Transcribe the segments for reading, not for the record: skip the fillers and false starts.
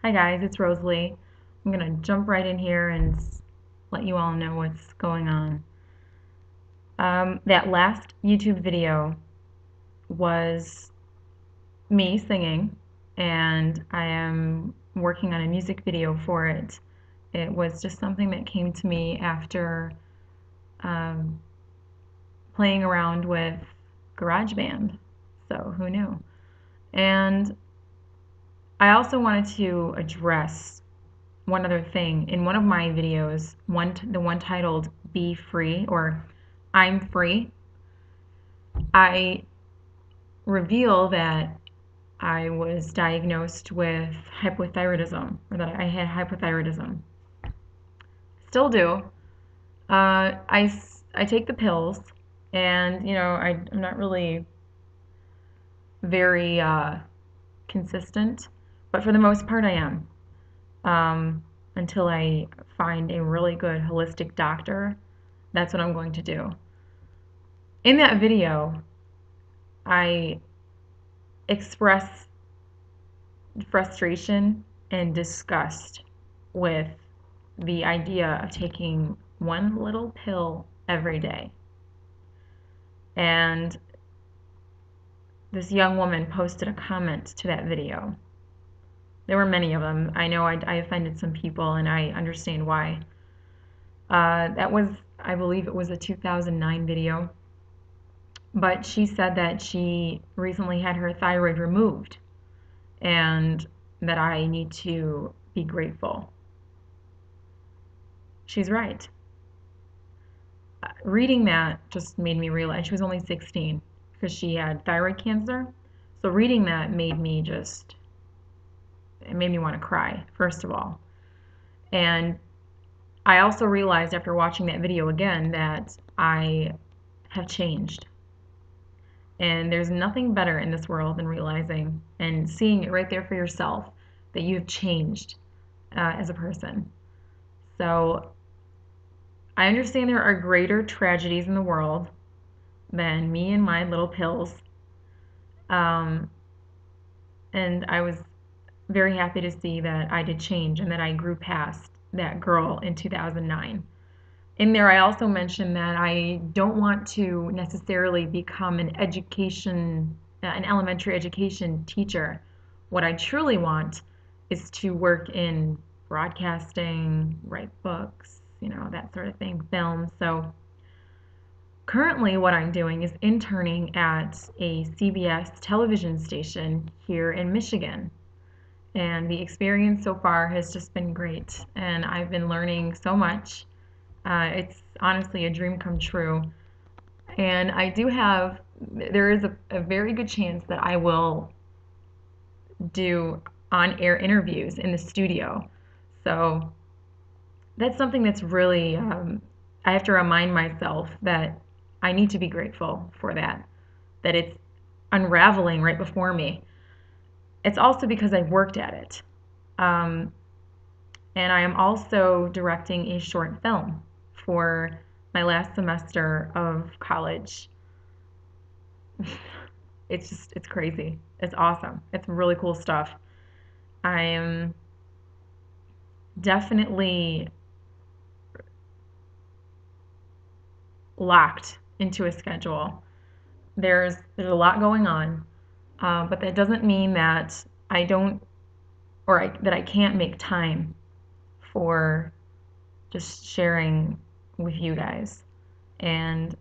Hi guys, it's Rosalie. I'm gonna jump right in here and let you all know what's going on. That last YouTube video was me singing, and I am working on a music video for it. It was just something that came to me after um, playing around with GarageBand, so who knew? And I also wanted to address one other thing. In one of my videos, the one titled Be Free or I'm Free, I reveal that I was diagnosed with hypothyroidism, or that I had hypothyroidism. Still do. I take the pills, and I'm not really very consistent, but for the most part I am. Until I find a really good holistic doctor, that's what I'm going to do. In that video, I express frustration and disgust with the idea of taking one little pill every day. And this young woman posted a comment to that video. There were many of them. I know I offended some people, and I understand why. That was, I believe it was a 2009 video. But she said that she recently had her thyroid removed and that I need to be grateful. She's right. Reading that just made me realize she was only 16 because she had thyroid cancer. So reading that it made me want to cry, first of all. And I also realized after watching that video again that I have changed. And there's nothing better in this world than realizing and seeing it right there for yourself that you've changed as a person. So I understand there are greater tragedies in the world than me and my little pills. Um, and I was very happy to see that I did change and that I grew past that girl in 2009. In there, I also mentioned that I don't want to necessarily become an elementary education teacher. What I truly want is to work in broadcasting, write books, that sort of thing, film. So currently what I'm doing is interning at a CBS television station here in Michigan. And the experience so far has just been great. And I've been learning so much. It's honestly a dream come true. And there is a very good chance that I will do on-air interviews in the studio. So that's something that's really, I have to remind myself that I need to be grateful for that it's unraveling right before me. It's also because I worked at it. Um, and I am also directing a short film for my last semester of college. It's crazy. It's awesome. It's really cool stuff. I am definitely locked into a schedule. There's a lot going on, but that doesn't mean that I don't that I can't make time for just sharing with you guys. And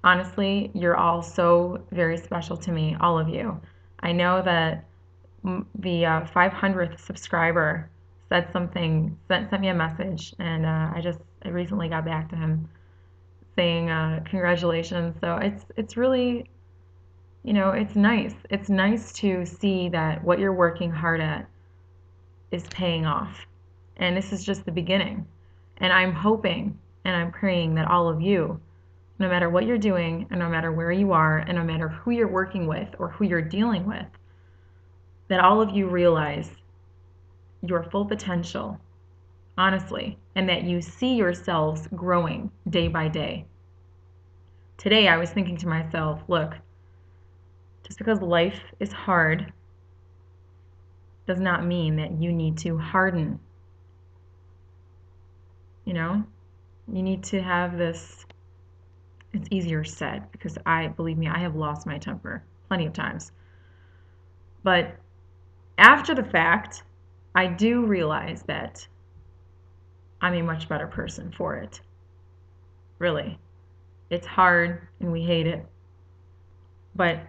honestly, you're all so very special to me, all of you. I know that the 500th subscriber sent me a message, and I recently got back to him saying congratulations. So it's really, it's nice. It's nice to see that what you're working hard at is paying off. And this is just the beginning. And I'm hoping and I'm praying that all of you, no matter what you're doing, and no matter where you are, and no matter who you're working with or who you're dealing with, that all of you realize your full potential, honestly, and that you see yourselves growing day by day. Today, I was thinking to myself, look, just because life is hard does not mean that you need to harden. You know, you need to have this. It's easier said because believe me, I have lost my temper plenty of times. But after the fact, I do realize that I'm a much better person for it. Really. It's hard and we hate it. But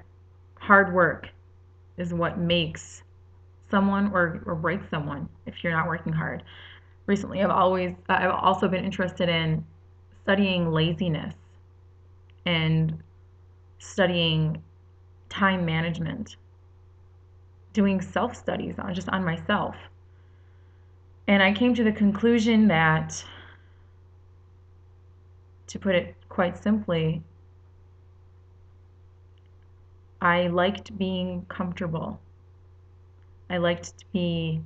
hard work is what makes someone or breaks someone if you're not working hard. Recently, I've also been interested in studying laziness and studying time management, doing self-studies on myself. And I came to the conclusion that, to put it quite simply, I liked being comfortable. I liked to be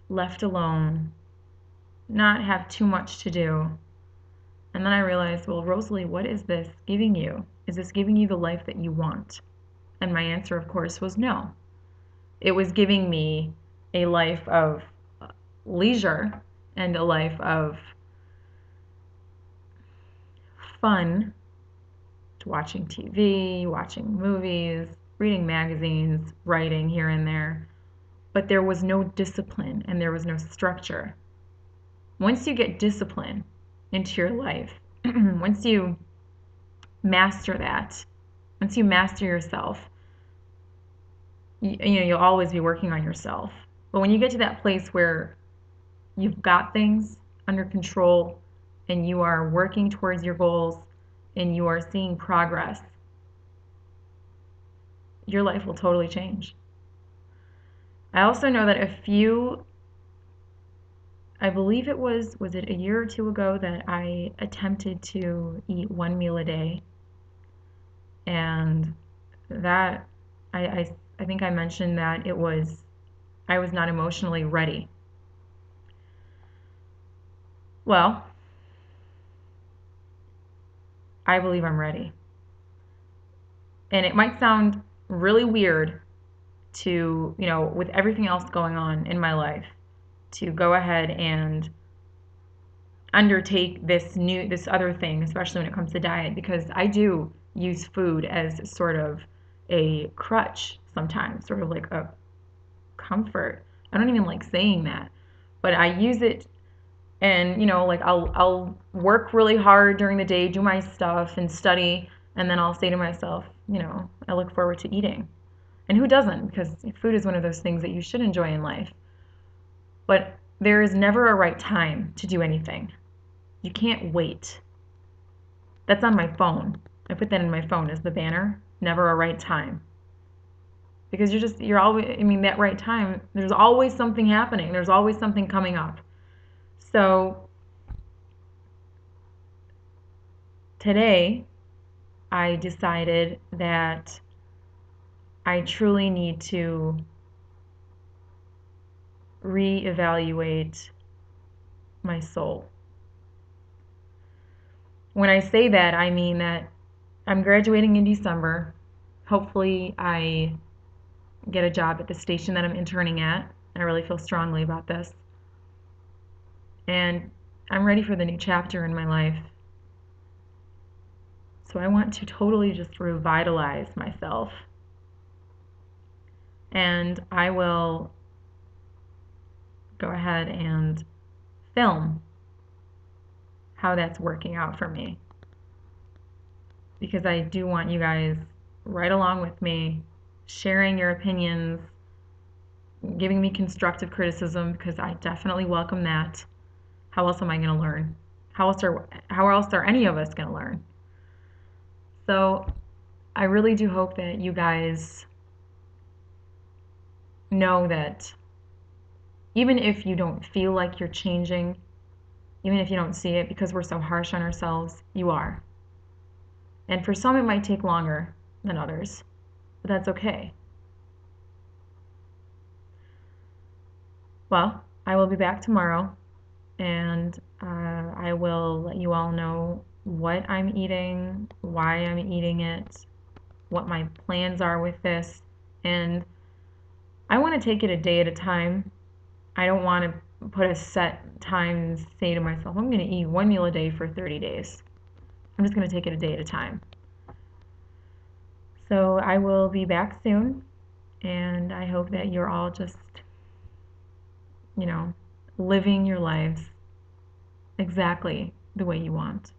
left alone, not have too much to do. And then I realized, well, Rosalie, what is this giving you? Is this giving you the life that you want? And my answer, of course, was no. It was giving me a life of leisure and a life of fun, watching TV, watching movies, reading magazines, writing here and there. But there was no discipline and there was no structure. Once you get discipline into your life, once you master that, once you master yourself, you'll always be working on yourself. But when you get to that place where you've got things under control and you are working towards your goals and you are seeing progress, your life will totally change. I also know that I believe was it a year or two ago that I attempted to eat one meal a day, and that I think I mentioned that I was not emotionally ready. Well, I believe I'm ready. And it might sound really weird to, with everything else going on in my life, to go ahead and undertake this other thing, especially when it comes to diet, because I do use food as sort of a crutch sometimes, sort of like a comfort. I don't even like saying that, but I use it. And like I'll work really hard during the day, do my stuff and study, and then I'll say to myself, I look forward to eating. And who doesn't? Because food is one of those things that you should enjoy in life. But there is never a right time to do anything. You can't wait. That's on my phone. I put that in my phone as the banner. Never a right time. Because you're always, that right time, there's always something happening. There's always something coming up. So today, I decided that I truly need to reevaluate my soul. When I say that, I mean that I'm graduating in December. Hopefully, I get a job at the station that I'm interning at. I really feel strongly about this. And I'm ready for the new chapter in my life. So I want to totally just revitalize myself. And I will go ahead and film how that's working out for me. Because I do want you guys right along with me, sharing your opinions, giving me constructive criticism, because I definitely welcome that. How else am I going to learn? How else are any of us going to learn? So I really do hope that you guys know that even if you don't feel like you're changing, even if you don't see it because we're so harsh on ourselves, you are. And for some, it might take longer than others, but that's okay. Well, I will be back tomorrow, and I will let you all know what I'm eating, why I'm eating it, what my plans are with this, and I want to take it a day at a time. I don't want to put a set time and say to myself, I'm going to eat one meal a day for 30 days. I'm just going to take it a day at a time. So I will be back soon, and I hope that you're all just, you know, living your lives exactly the way you want.